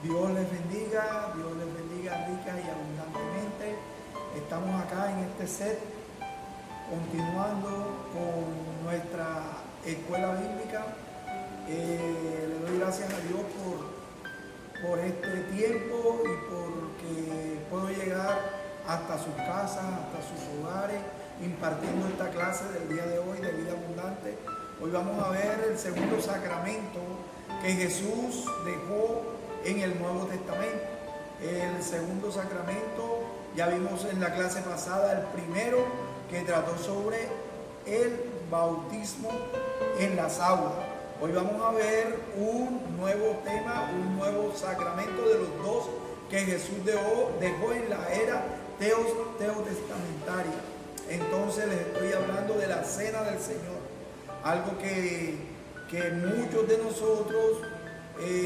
Dios les bendiga rica y abundantemente. Estamos acá en este set, continuando con nuestra escuela bíblica. Le doy gracias a Dios por este tiempo y porque puedo llegar hasta sus casas, hasta sus hogares, impartiendo esta clase del día de hoy de vida abundante. Hoy vamos a ver el segundo sacramento que Jesús dejó en el Nuevo Testamento. El segundo sacramento, ya vimos en la clase pasada el primero, que trató sobre el bautismo en las aguas. Hoy vamos a ver un nuevo tema, un nuevo sacramento de los dos que Jesús dejó en la era teotestamentaria. Entonces les estoy hablando de la Cena del Señor, algo que muchos de nosotros,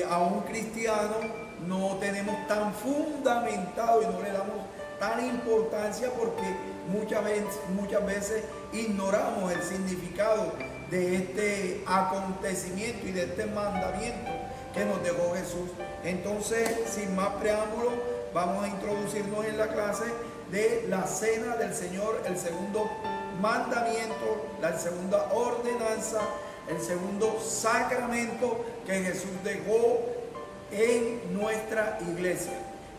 aún cristianos, no tenemos tan fundamentado y no le damos tan importancia porque muchas veces ignoramos el significado de este acontecimiento y de este mandamiento que nos dejó Jesús. Entonces, sin más preámbulo, vamos a introducirnos en la clase de la Cena del Señor, el segundo mandamiento, la segunda ordenanza, el segundo sacramento que Jesús dejó en nuestra iglesia.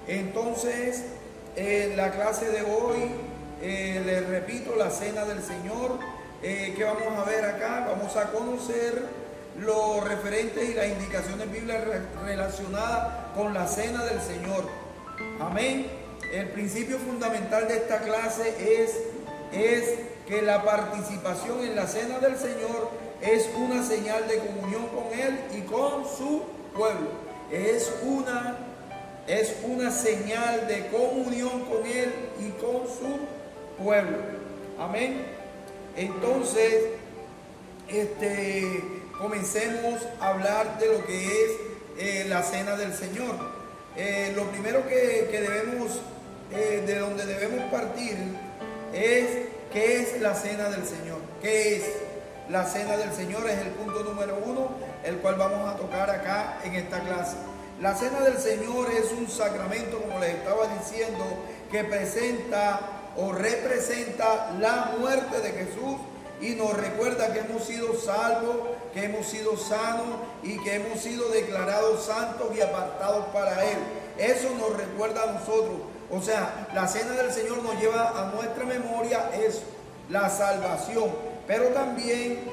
Entonces, en la clase de hoy, les repito, la Cena del Señor, que vamos a ver acá, vamos a conocer los referentes y las indicaciones bíblicas relacionadas con la Cena del Señor. Amén. El principio fundamental de esta clase es que la participación en la Cena del Señor es una señal de comunión con Él y con su pueblo. Es una señal de comunión con Él y con su pueblo. Amén. Entonces, comencemos a hablar de lo que es la Cena del Señor. Lo primero que debemos, de donde debemos partir, es ¿qué es la Cena del Señor? ¿Qué es la Cena del Señor? Es el punto número 1, el cual vamos a tocar acá en esta clase. La Cena del Señor es un sacramento, como les estaba diciendo, que presenta o representa la muerte de Jesús y nos recuerda que hemos sido salvos, que hemos sido sanos y que hemos sido declarados santos y apartados para Él. Eso nos recuerda a nosotros. O sea, la Cena del Señor nos lleva a nuestra memoria eso, la salvación, pero también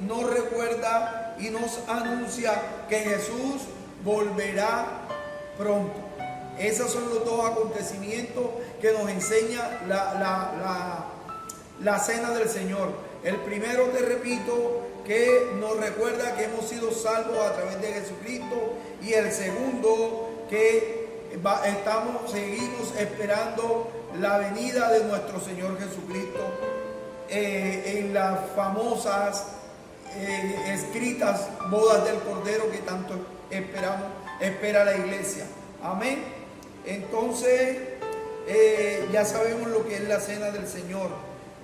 nos recuerda y nos anuncia que Jesús volverá pronto. Esos son los dos acontecimientos que nos enseña la Cena del Señor. El primero, te repito, que nos recuerda que hemos sido salvos a través de Jesucristo, y el segundo, que seguimos esperando la venida de nuestro Señor Jesucristo en las famosas escritas bodas del Cordero que tanto espera la iglesia. Amén. Entonces, ya sabemos lo que es la Cena del Señor.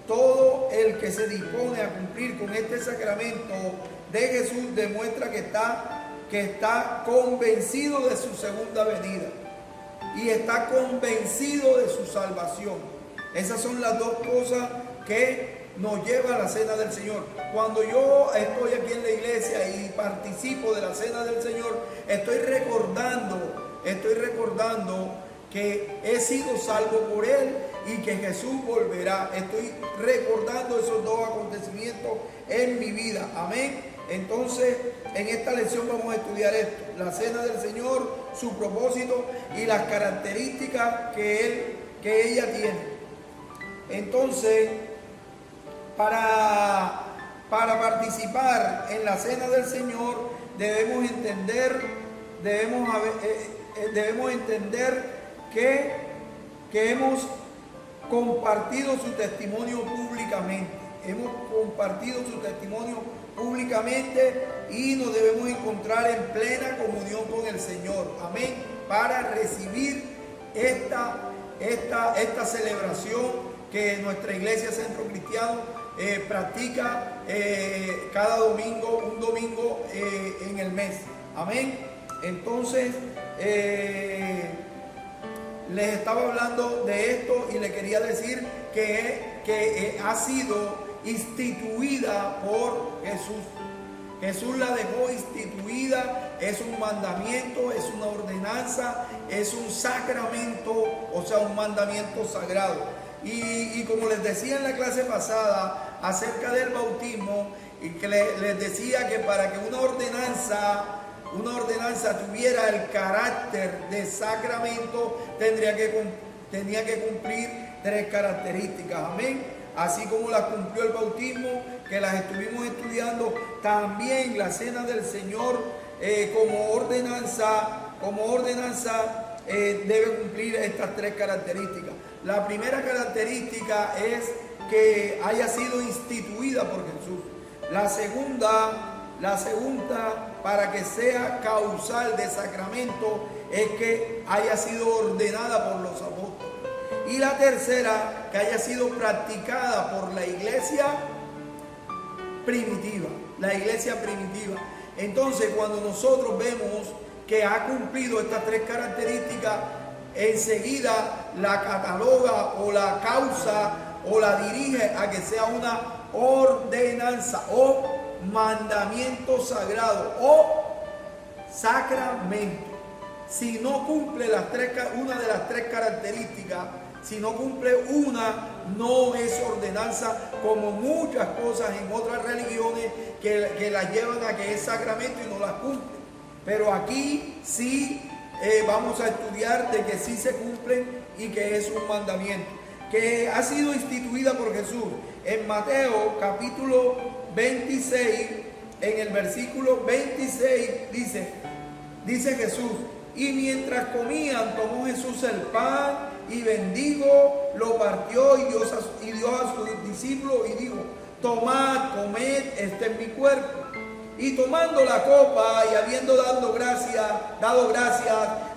Todo el que se dispone a cumplir con este sacramento de Jesús demuestra que está convencido de su segunda venida y está convencido de su salvación. Esas son las dos cosas que nos lleva a la Cena del Señor. Cuando yo estoy aquí en la iglesia y participo de la Cena del Señor, estoy recordando que he sido salvo por Él y que Jesús volverá. Estoy recordando esos dos acontecimientos en mi vida. Amén. Entonces, en esta lección vamos a estudiar esto: la Cena del Señor, su propósito y las características que ella tiene. Entonces, para participar en la Cena del Señor debemos entender que hemos compartido su testimonio públicamente. Hemos compartido su testimonio públicamente y nos debemos encontrar en plena comunión con el Señor. Amén. Para recibir esta celebración que nuestra iglesia Centro Cristiano practica cada domingo, un domingo en el mes. Amén. Entonces, les estaba hablando de esto y le quería decir que ha sido instituida por Jesús. Jesús la dejó instituida, es un mandamiento, es una ordenanza, es un sacramento, o sea, un mandamiento sagrado. Y como les decía en la clase pasada acerca del bautismo, y que les decía que para que una ordenanza tuviera el carácter de sacramento, tenía que cumplir 3 características. Amén. Así como las cumplió el bautismo, que las estuvimos estudiando, también la cena del Señor como ordenanza debe cumplir estas 3 características. La primera característica es que haya sido instituida por Jesús. La segunda, para que sea causal de sacramento, es que haya sido ordenada por los apóstoles. Y la tercera, que haya sido practicada por la iglesia primitiva. La iglesia primitiva. Entonces, cuando nosotros vemos que ha cumplido estas 3 características, enseguida la cataloga o la causa o la dirige a que sea una ordenanza o mandamiento sagrado o sacramento. Si no cumple una de las 3 características, si no cumple una, no es ordenanza, como muchas cosas en otras religiones que las llevan a que es sacramento y no las cumplen. Pero aquí sí vamos a estudiar de que sí se cumplen y que es un mandamiento, que ha sido instituida por Jesús. En Mateo capítulo 26, en el versículo 26 dice Jesús: y mientras comían, tomó Jesús el pan y bendijo, lo partió y dio a sus discípulos y dijo: tomad, comed, este es mi cuerpo. Y tomando la copa y habiendo dado gracias,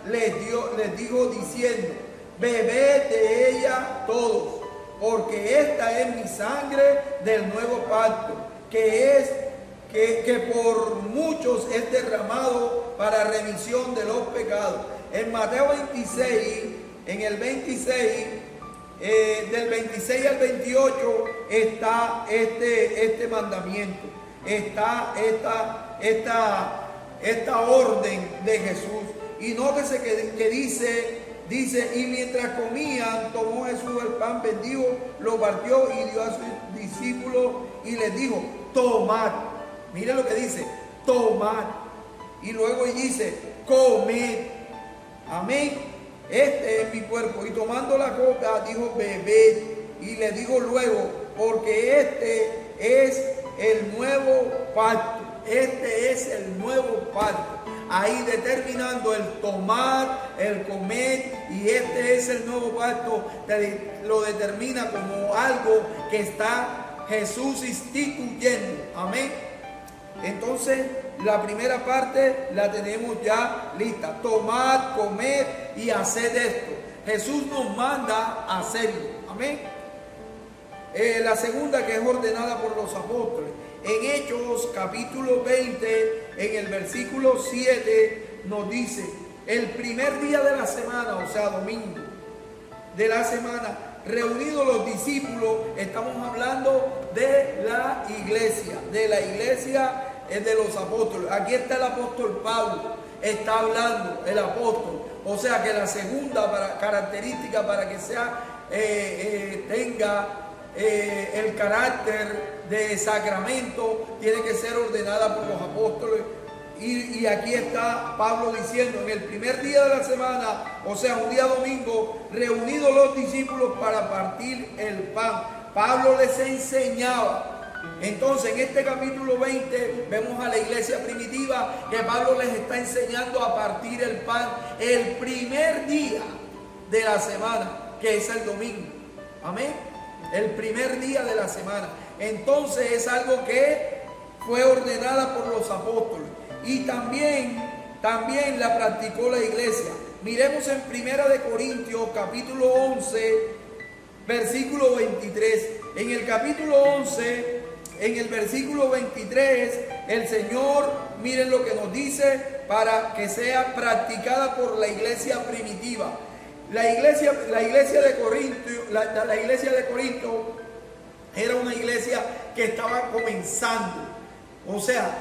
les dijo diciendo: bebed de ella todos, porque esta es mi sangre del nuevo pacto, que por muchos es derramado para remisión de los pecados. En Mateo 26, en el 26, del 26 al 28 está este mandamiento, está esta orden de Jesús. Y nótese que dice, y mientras comían, tomó Jesús el pan, bendijo, lo partió y dio a sus discípulos y les dijo: tomad. Mire lo que dice: tomad. Y luego dice: comed. Amén. Este es mi cuerpo. Y tomando la copa, dijo: bebed. Y le dijo luego: porque este es el nuevo pacto. Este es el nuevo pacto. Ahí determinando el tomar, el comer, y este es el nuevo pacto, lo determina como algo que está Jesús instituyendo. Amén. Entonces, la primera parte la tenemos ya lista: tomad, comed y haced esto. Jesús nos manda a hacerlo. Amén. La segunda, que es ordenada por los apóstoles. En Hechos capítulo 20, en el versículo 7, nos dice: el primer día de la semana, o sea, domingo de la semana, reunidos los discípulos, estamos hablando de la iglesia de los apóstoles. Aquí está el apóstol Pablo, está hablando el apóstol. O sea que la segunda característica para que tenga el carácter de sacramento, tiene que ser ordenada por los apóstoles. Y aquí está Pablo diciendo: en el primer día de la semana, o sea, un día domingo, reunidos los discípulos para partir el pan. Pablo les enseñaba. Entonces, en este capítulo 20 vemos a la iglesia primitiva que Pablo les está enseñando a partir el pan el primer día de la semana, que es el domingo. Amén. El primer día de la semana. Entonces es algo que fue ordenada por los apóstoles. Y también la practicó la iglesia. Miremos en 1 de Corintios capítulo 11, versículo 23. En el capítulo 11, en el versículo 23, el Señor, miren lo que nos dice, para que sea practicada por la iglesia primitiva. La iglesia de Corinto era una iglesia que estaba comenzando. O sea,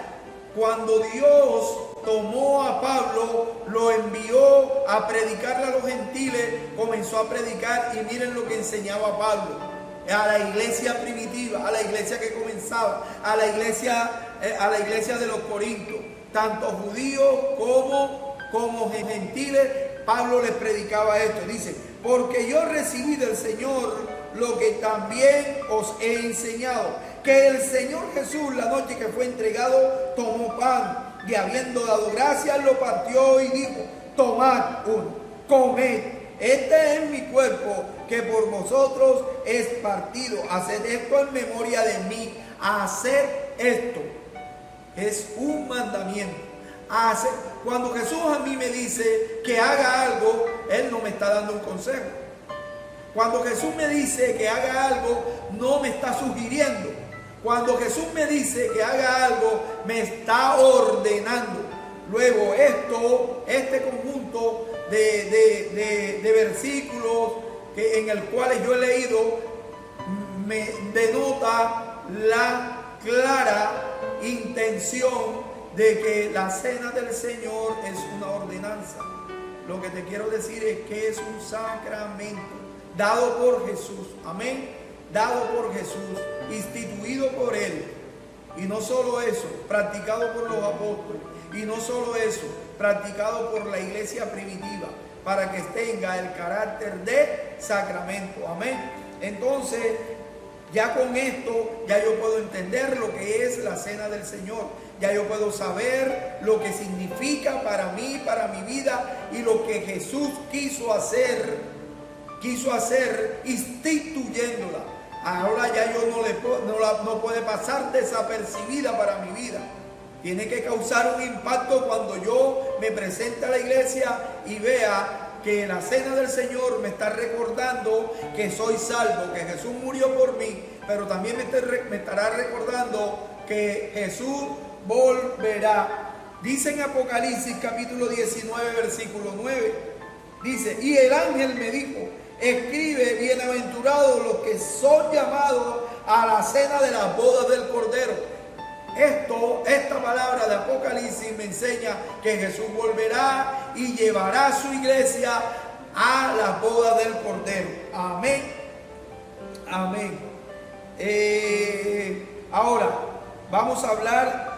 cuando Dios tomó a Pablo, lo envió a predicarle a los gentiles, comenzó a predicar, y miren lo que enseñaba Pablo a la iglesia primitiva, a la iglesia que comenzaba, a la iglesia de los Corintios, tanto judíos como gentiles. Pablo les predicaba esto, dice: porque yo recibí del Señor lo que también os he enseñado, que el Señor Jesús, la noche que fue entregado, tomó pan, y habiendo dado gracias, lo partió y dijo: tomad uno, comed, este es mi cuerpo, que por vosotros es partido, haced esto en memoria de mí. Hacer esto es un mandamiento. Cuando Jesús a mí me dice que haga algo, Él no me está dando un consejo. Cuando Jesús me dice que haga algo, no me está sugiriendo. Cuando Jesús me dice que haga algo, me está ordenando. Luego este conjunto de versículos en el cual yo he leído, me denota la clara intención de que la cena del Señor es una ordenanza. Lo que te quiero decir es que es un sacramento dado por Jesús, amén, dado por Jesús, instituido por Él. Y no solo eso, practicado por los apóstoles. Y no solo eso, practicado por la iglesia primitiva, para que tenga el carácter de sacramento, amén. Entonces, ya con esto, ya yo puedo entender lo que es la cena del Señor. Ya yo puedo saber lo que significa para mí, para mi vida, y lo que Jesús quiso hacer instituyéndola. Ahora ya yo no puede pasar desapercibida para mi vida. Tiene que causar un impacto cuando yo me presente a la iglesia y vea que la cena del Señor me está recordando que soy salvo, que Jesús murió por mí, pero también me estará recordando que Jesús volverá. Dice en Apocalipsis capítulo 19 versículo 9, dice: y el ángel me dijo: escribe, bienaventurados los que son llamados a la cena de las bodas del Cordero. Esta palabra de Apocalipsis me enseña que Jesús volverá y llevará a su iglesia a la boda del Cordero. Amén. Amén. Ahora vamos a hablar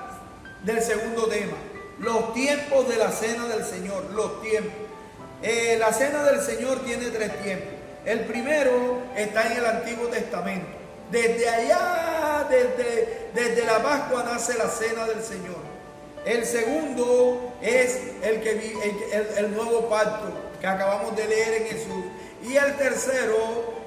del segundo tema, los tiempos de la cena del Señor. Los tiempos. La cena del Señor tiene 3 tiempos. El primero está en el Antiguo Testamento. Desde allá, desde la Pascua nace la cena del Señor. El segundo es el nuevo pacto que acabamos de leer en Jesús. Y el tercero,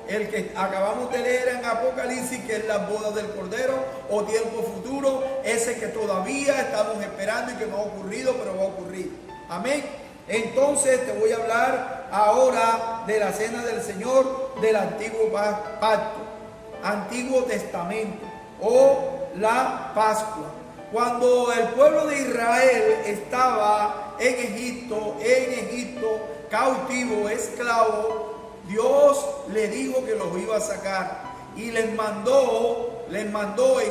el que acabamos de leer en Apocalipsis, que es la boda del Cordero o tiempo futuro, ese que todavía estamos esperando y que no ha ocurrido, pero va a ocurrir. Amén. Entonces te voy a hablar ahora de la cena del Señor del antiguo pacto, Antiguo Testamento, o la Pascua. Cuando el pueblo de Israel estaba en Egipto, cautivo, esclavo, Dios le dijo que los iba a sacar y les mandó en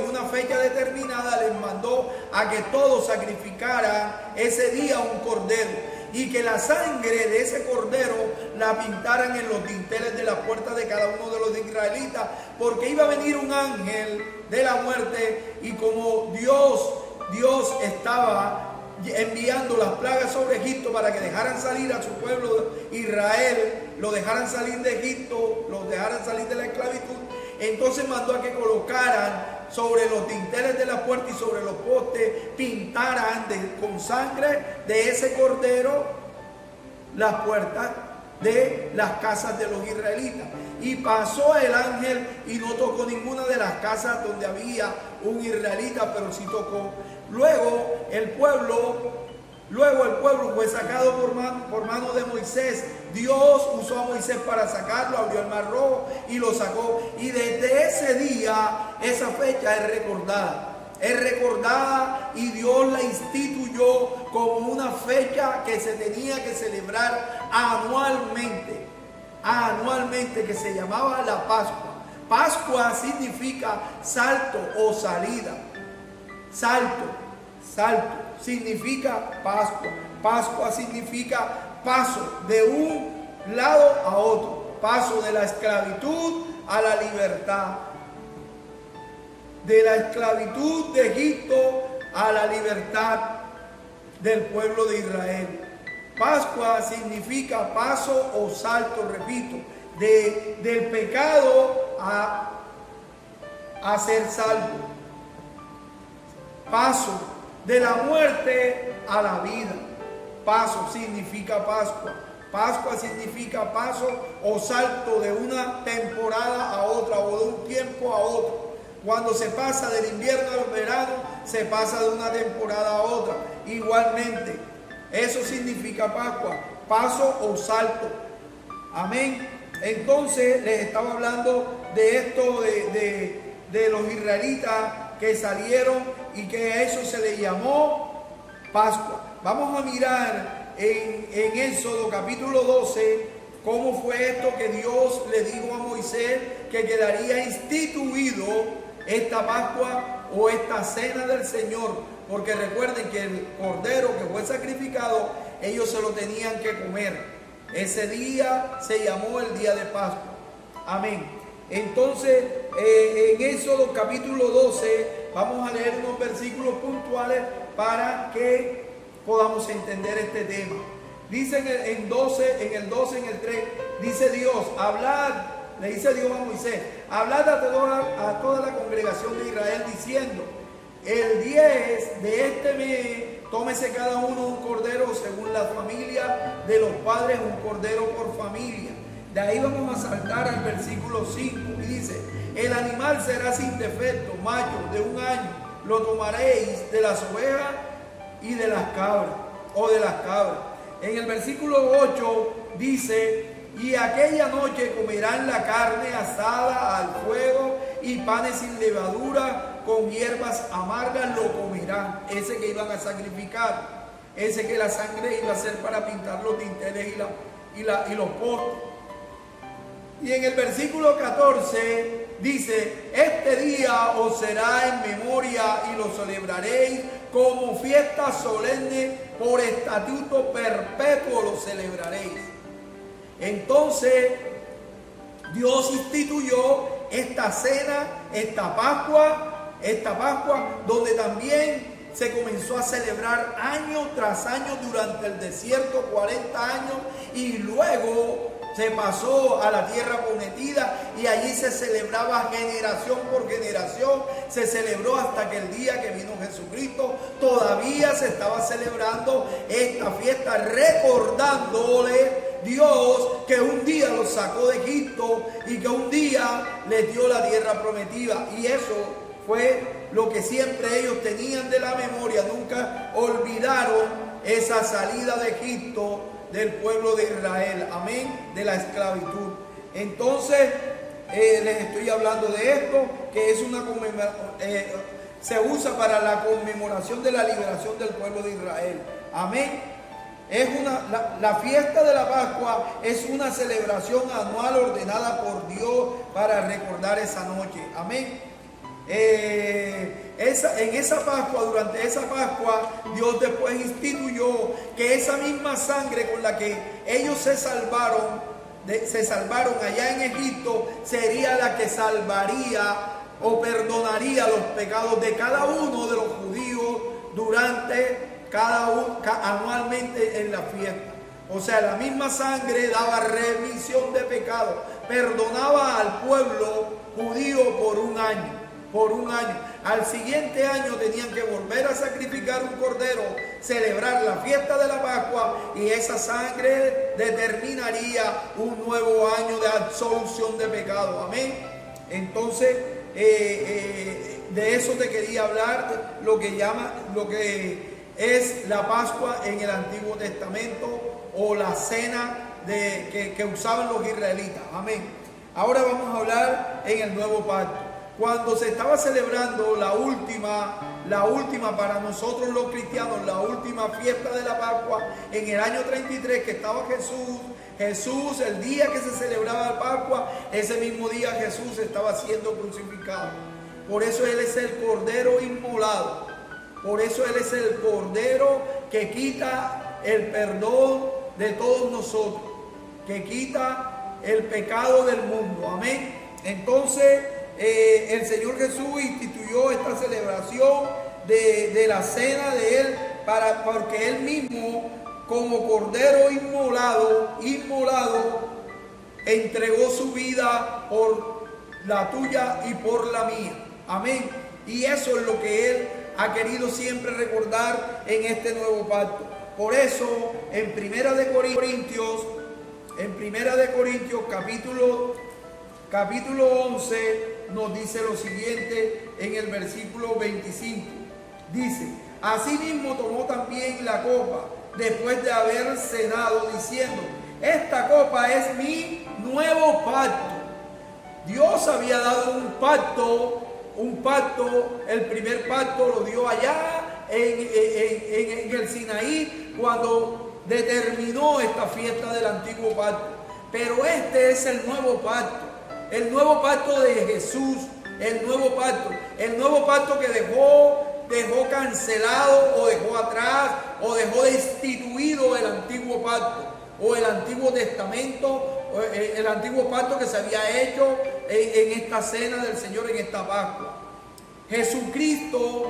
una fecha determinada, les mandó a que todos sacrificaran ese día un cordero, y que la sangre de ese cordero la pintaran en los dinteles de la puerta de cada uno de los israelitas, porque iba a venir un ángel de la muerte, y como Dios estaba enviando las plagas sobre Egipto para que dejaran salir a su pueblo Israel, lo dejaran salir de Egipto, los dejaran salir de la esclavitud, entonces mandó a que colocaran sobre los dinteles de la puerta y sobre los postes, pintaran con sangre de ese cordero las puertas de las casas de los israelitas. Y pasó el ángel y no tocó ninguna de las casas donde había un israelita, pero sí tocó. Luego el pueblo fue sacado por mano de Moisés. Dios usó a Moisés para sacarlo, abrió el mar rojo y lo sacó. Y desde ese día, esa fecha es recordada. es recordada y Dios la instituyó como una fecha que se tenía que celebrar anualmente, que se llamaba la Pascua. Pascua significa salto o salida. Salto significa Pascua. Pascua significa paso de un lado a otro. Paso de la esclavitud a la libertad. De la esclavitud de Egipto a la libertad del pueblo de Israel. Pascua significa paso o salto, repito, del pecado a ser salvo. Paso de la muerte a la vida. Paso significa Pascua. Pascua significa paso o salto de una temporada a otra o de un tiempo a otro. Cuando se pasa del invierno al verano, se pasa de una temporada a otra. Igualmente, eso significa Pascua, paso o salto. Amén. Entonces les estaba hablando de esto de los israelitas que salieron y que a eso se le llamó Pascua. Vamos a mirar en Éxodo capítulo 12 cómo fue esto que Dios le dijo a Moisés que quedaría instituido esta Pascua o esta cena del Señor, porque recuerden que el cordero que fue sacrificado, ellos se lo tenían que comer. Ese día se llamó el día de Pascua. Amén. Entonces, en Éxodo capítulo 12, vamos a leer unos versículos puntuales para que podamos entender este tema. Dice en el 12, en el 3, dice Dios, hablad, le dice Dios a Moisés, hablad a toda la congregación de Israel diciendo, el 10 de este mes, tómese cada uno un cordero según la familia de los padres, un cordero por familia. De ahí vamos a saltar al versículo 5 y dice, el animal será sin defecto, macho de un año, lo tomaréis de las ovejas y de las cabras, o de las cabras. En el versículo 8 dice, y aquella noche comerán la carne asada al fuego y panes sin levadura, con hierbas amargas lo comerán. Ese que iban a sacrificar, ese que la sangre iba a ser para pintar los dinteles y los postes. Y en el versículo 14 dice, este día os será en memoria y lo celebraréis como fiesta solemne, por estatuto perpetuo lo celebraréis. Entonces Dios instituyó esta cena, esta Pascua, donde también se comenzó a celebrar año tras año durante el desierto, 40 años, y luego se pasó a la tierra prometida y allí se celebraba generación por generación. Se celebró hasta que el día que vino Jesucristo todavía se estaba celebrando esta fiesta, recordándole Dios que un día los sacó de Egipto y que un día les dio la tierra prometida. Y eso fue lo que siempre ellos tenían de la memoria. Nunca olvidaron esa salida de Egipto del pueblo de Israel, amén, de la esclavitud. Entonces les estoy hablando de esto, que es una se usa para la conmemoración de la liberación del pueblo de Israel, amén. La fiesta de la Pascua es una celebración anual ordenada por Dios para recordar esa noche, amén. En esa Pascua, durante esa Pascua, Dios después instituyó que esa misma sangre con la que ellos se salvaron allá en Egipto, sería la que salvaría o perdonaría los pecados de cada uno de los judíos anualmente en la fiesta. O sea, la misma sangre daba remisión de pecados, perdonaba al pueblo judío por un año. Al siguiente año tenían que volver a sacrificar un cordero, celebrar la fiesta de la Pascua, y esa sangre determinaría un nuevo año de absolución de pecado. Amén. Entonces, de eso te quería hablar, lo que es la Pascua en el Antiguo Testamento, o la cena que usaban los israelitas. Amén. Ahora vamos a hablar en el Nuevo Pacto. cuando se estaba celebrando la última para nosotros los cristianos, la última fiesta de la Pascua, en el año 33, que estaba Jesús, el día que se celebraba la Pascua, ese mismo día Jesús estaba siendo crucificado. Por eso Él es el Cordero inmolado. Por eso Él es el Cordero que quita el perdón de todos nosotros, que quita el pecado del mundo. Amén. Entonces, el Señor Jesús instituyó esta celebración de la cena de Él, porque Él mismo, como Cordero inmolado, entregó su vida por la tuya y por la mía. Amén. Y eso es lo que Él ha querido siempre recordar en este nuevo pacto. Por eso, en Primera de Corintios, capítulo 11, nos dice lo siguiente en el versículo 25. Dice: asimismo tomó también la copa después de haber cenado, diciendo: esta copa es mi nuevo pacto. Dios había dado un pacto, el primer pacto lo dio allá en el Sinaí, cuando determinó esta fiesta del antiguo pacto. Pero este es el nuevo pacto de Jesús, el nuevo pacto que dejó cancelado, o dejó atrás, o dejó destituido el antiguo pacto, o el Antiguo Testamento, el antiguo pacto que se había hecho en esta cena del Señor, en esta Pascua. Jesucristo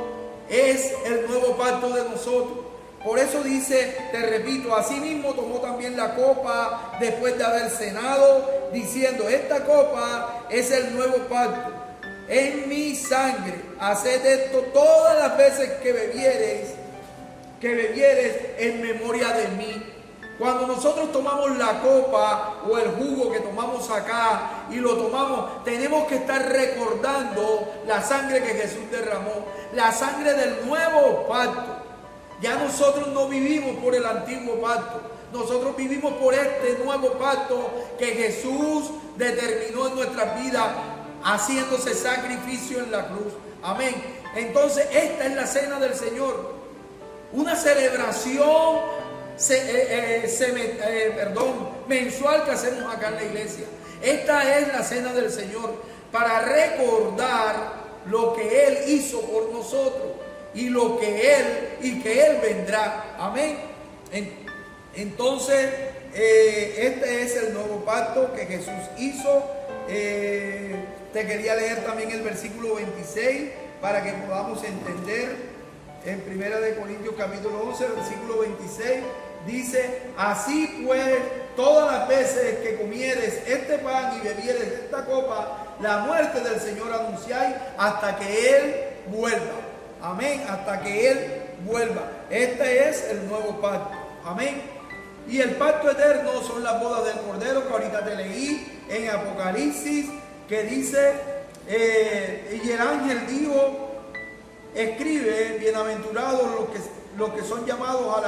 es el nuevo pacto de nosotros. Por eso dice, te repito, asimismo tomó también la copa después de haber cenado, diciendo: esta copa es el nuevo pacto en mi sangre. Haced esto todas las veces que bebiereis en memoria de mí. Cuando nosotros tomamos la copa o el jugo que tomamos acá y lo tomamos, tenemos que estar recordando la sangre que Jesús derramó, la sangre del nuevo pacto. Ya nosotros no vivimos por el antiguo pacto, nosotros vivimos por este nuevo pacto que Jesús determinó en nuestras vidas, haciéndose sacrificio en la cruz. Amén. Entonces, esta es la cena del Señor, una celebración mensual que hacemos acá en la iglesia. Esta es la cena del Señor, para recordar lo que Él hizo por nosotros y que Él vendrá. Amén. Entonces, este es el nuevo pacto que Jesús hizo. Te quería leer también el versículo 26 para que podamos entender. En 1 Corintios capítulo 11, versículo 26, dice: así pues, todas las veces que comieres este pan y bebieres esta copa, la muerte del Señor anunciáis hasta que Él vuelva. Amén, hasta que Él vuelva. Este es el nuevo pacto. Amén. Y el pacto eterno son las bodas del Cordero, que ahorita te leí en Apocalipsis, que dice, y el ángel dijo: escribe, bienaventurados los que son llamados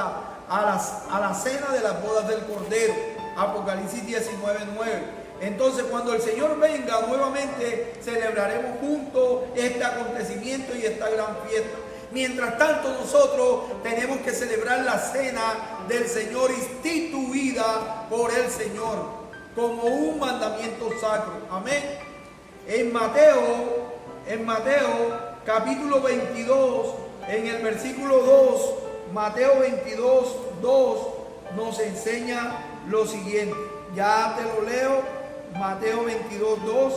a la cena de las bodas del Cordero. Apocalipsis 19:9. Entonces, cuando el Señor venga nuevamente, celebraremos juntos este acontecimiento y esta gran fiesta. Mientras tanto, nosotros tenemos que celebrar la cena del Señor, instituida por el Señor como un mandamiento sacro. Amén. En Mateo capítulo 22, en el versículo 2, Mateo 22, 2, nos enseña lo siguiente. Ya te lo leo, Mateo 22, 2.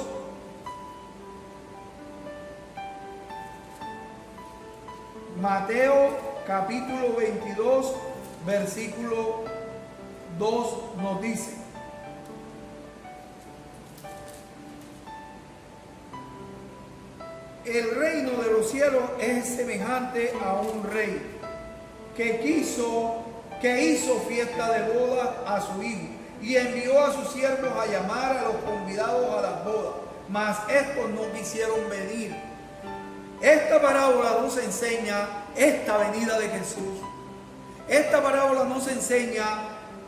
Mateo capítulo 22, versículo 2 nos dice: el reino de los cielos es semejante a un rey que hizo fiesta de boda a su hijo, y envió a sus siervos a llamar a los convidados a las bodas, mas estos no quisieron venir. Esta parábola nos enseña esta venida de Jesús. Esta parábola nos enseña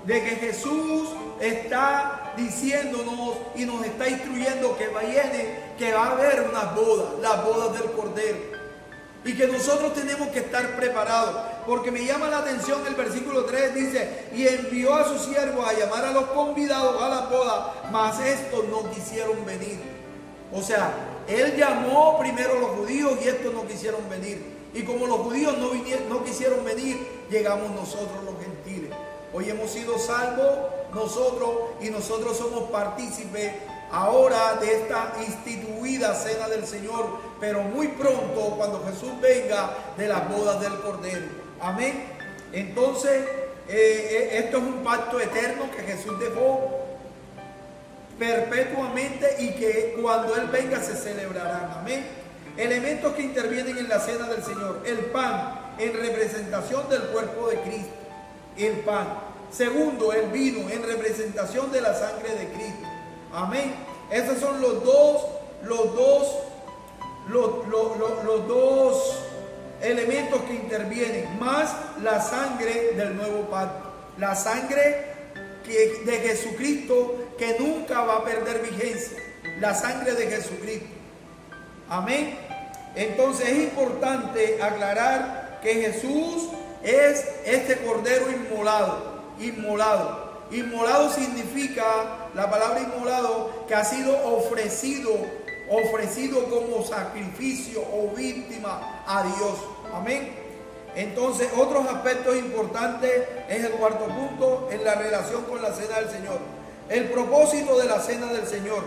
de que Jesús está diciéndonos y nos está instruyendo que que va a haber unas bodas, las bodas del Cordero. Y que nosotros tenemos que estar preparados. Porque me llama la atención el versículo 3, dice, y envió a sus siervos a llamar a los convidados a la boda, mas estos no quisieron venir. O sea, él llamó primero a los judíos y estos no quisieron venir. Y como los judíos no quisieron venir, llegamos nosotros los gentiles. Hoy hemos sido salvos nosotros y nosotros somos partícipes ahora de esta instituida cena del Señor, pero muy pronto cuando Jesús venga de las bodas del Cordero. Amén. Entonces, esto es un pacto eterno que Jesús dejó perpetuamente y que cuando Él venga se celebrarán. Amén. Elementos que intervienen en la cena del Señor. El pan en representación del cuerpo de Cristo. El pan. Segundo, el vino en representación de la sangre de Cristo. Amén. Esos son los dos elementos que intervienen, más la sangre del nuevo pacto. La sangre de Jesucristo que nunca va a perder vigencia. La sangre de Jesucristo. Amén. Entonces es importante aclarar que Jesús es este cordero inmolado. Inmolado significa, la palabra inmolado, que ha sido ofrecido como sacrificio o víctima a Dios. Amén. Entonces, otros aspectos importantes es el cuarto punto en la relación con la cena del Señor. El propósito de la cena del Señor,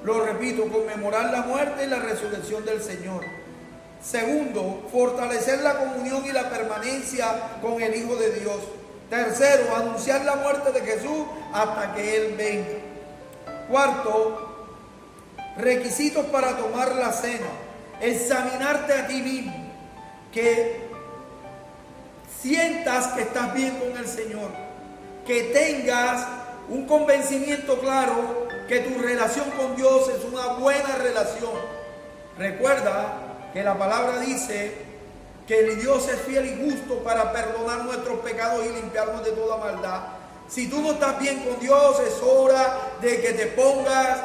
lo repito, conmemorar la muerte y la resurrección del Señor. Segundo, fortalecer la comunión y la permanencia con el Hijo de Dios. Tercero, anunciar la muerte de Jesús hasta que Él venga. Cuarto, requisitos para tomar la cena. Examinarte a ti mismo, que sientas que estás bien con el Señor, que tengas un convencimiento claro que tu relación con Dios es una buena relación. Recuerda que la palabra dice que Dios es fiel y justo para perdonar nuestros pecados y limpiarnos de toda maldad. Si tú no estás bien con Dios, es hora de que te pongas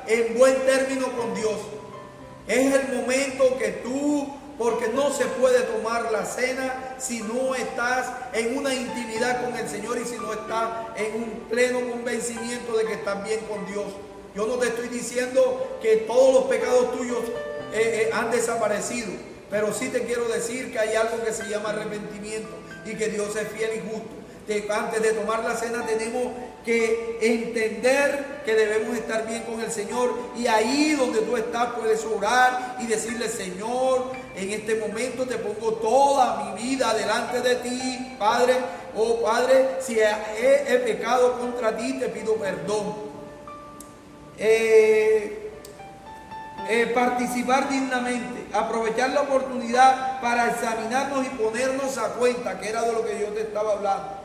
en buen término con Dios. Es el momento que tú, porque no se puede tomar la cena si no estás en una intimidad con el Señor y si no estás en un pleno convencimiento de que estás bien con Dios. Yo no te estoy diciendo que todos los pecados tuyos han desaparecido, pero sí te quiero decir que hay algo que se llama arrepentimiento y que Dios es fiel y justo. Antes de tomar la cena tenemos que entender que debemos estar bien con el Señor, y ahí donde tú estás puedes orar y decirle: Señor, en este momento te pongo toda mi vida delante de ti, Padre. Oh Padre, si he pecado contra ti, te pido perdón. Participar dignamente, aprovechar la oportunidad para examinarnos y ponernos a cuenta, que era de lo que yo te estaba hablando.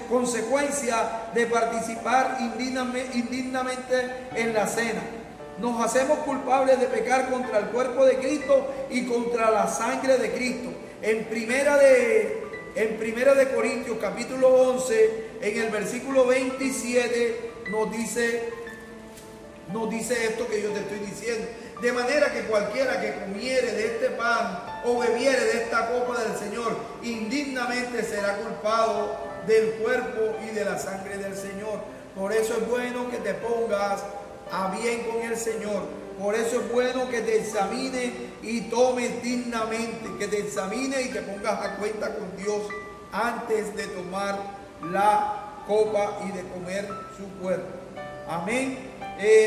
Consecuencia de participar indignamente en la cena. Nos hacemos culpables de pecar contra el cuerpo de Cristo y contra la sangre de Cristo. En primera de Corintios capítulo 11, en el versículo 27, nos dice esto que yo te estoy diciendo. De manera que cualquiera que comiere de este pan o bebiere de esta copa del Señor, indignamente será culpado del cuerpo y de la sangre del Señor. Por eso es bueno que te pongas a bien con el Señor. Por eso es bueno que te examines y tomes dignamente, que te examines y te pongas a cuenta con Dios antes de tomar la copa y de comer su cuerpo. Amén.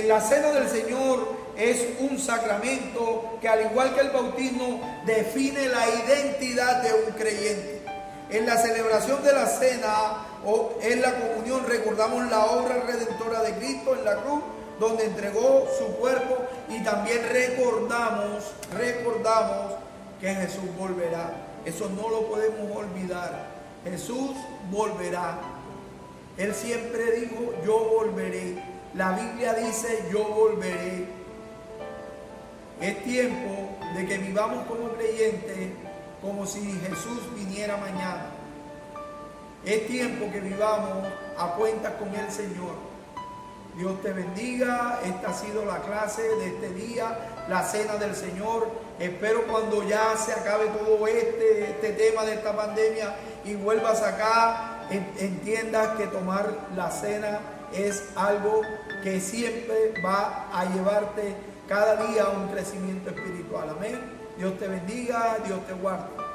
La cena del Señor es un sacramento que, al igual que el bautismo, define la identidad de un creyente. En la celebración de la cena o en la comunión recordamos la obra redentora de Cristo en la cruz, donde entregó su cuerpo, y también recordamos que Jesús volverá. Eso no lo podemos olvidar. Jesús volverá. Él siempre dijo: yo volveré. La Biblia dice: yo volveré. Es tiempo de que vivamos como creyentes como si Jesús viniera mañana. Es tiempo que vivamos a cuentas con el Señor. Dios te bendiga. Esta ha sido la clase de este día, la cena del Señor. Espero cuando ya se acabe todo este tema de esta pandemia y vuelvas acá, entiendas que tomar la cena es algo que siempre va a llevarte cada día a un crecimiento espiritual. Amén. Dios te bendiga, Dios te guarde.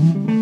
bendiga.